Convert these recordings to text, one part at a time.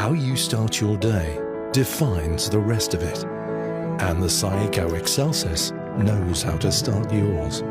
How you start your day defines the rest of it, and the Saeco Excelsis knows how to start yours.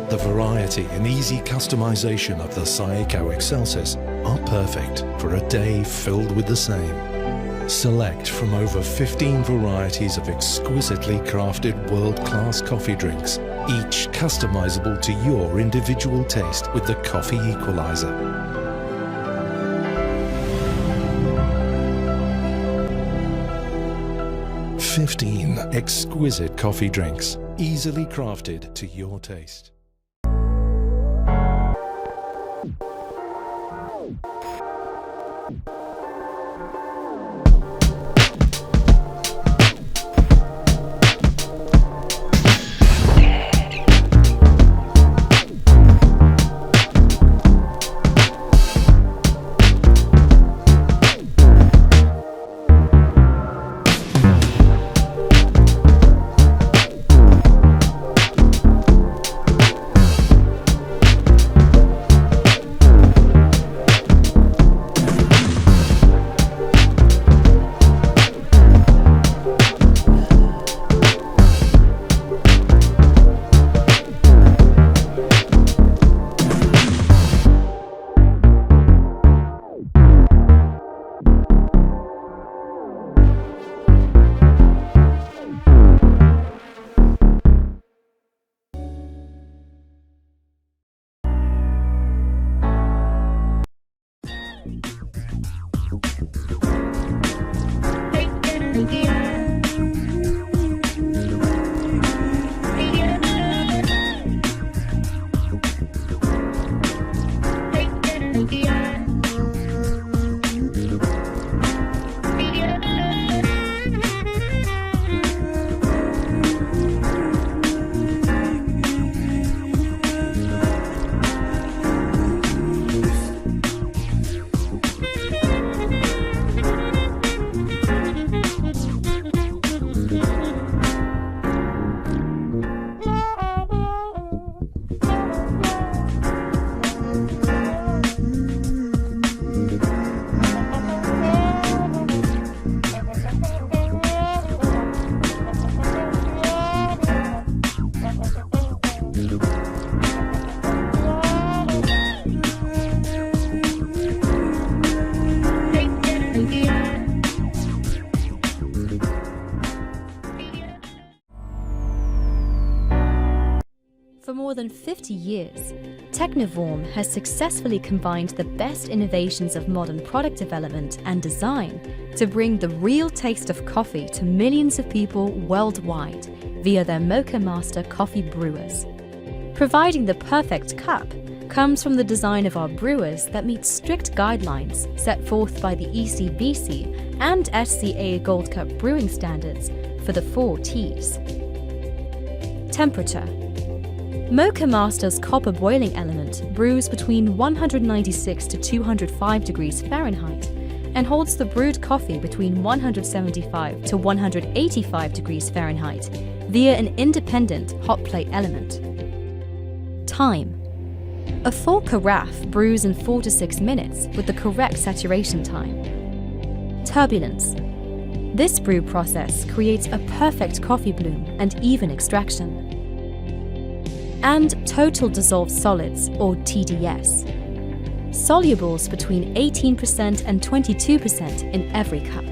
The variety and easy customization of the Saeco Excelsis are perfect for a day filled with the same. Select from over 15 varieties of exquisitely crafted world-class coffee drinks, each customizable to your individual taste with the coffee equalizer. "15 exquisite coffee drinks, easily crafted to your taste." For more than 50 years, Technivorm has successfully combined the best innovations of modern product development and design to bring the real taste of coffee to millions of people worldwide via their Mocha Master coffee brewers. Providing the perfect cup comes from the design of our brewers that meet strict guidelines set forth by the ECBC and SCA Gold Cup brewing standards for the 4 T's. Temperature. Mocha Master's copper boiling element brews between 196 to 205 degrees Fahrenheit and holds the brewed coffee between 175 to 185 degrees Fahrenheit via an independent hot plate element. Time. A full carafe brews in 4 to 6 minutes with the correct saturation time. Turbulence. This brew process creates a perfect coffee bloom and even extraction. And total dissolved solids, or TDS. Solubles between 18% and 22% in every cup.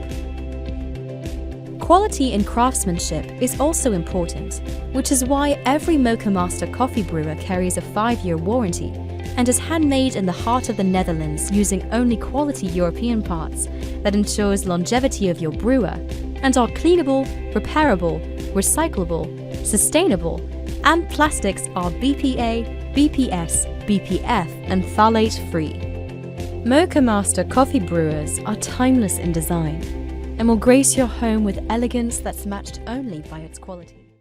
Quality in craftsmanship is also important, which is why every Mocha Master coffee brewer carries a 5-year warranty and is handmade in the heart of the Netherlands using only quality European parts that ensures longevity of your brewer and are cleanable, repairable, recyclable, sustainable, and plastics are BPA, BPS, BPF and phthalate free. Mocha Master coffee brewers are timeless in design. and will grace your home with elegance that's matched only by its quality.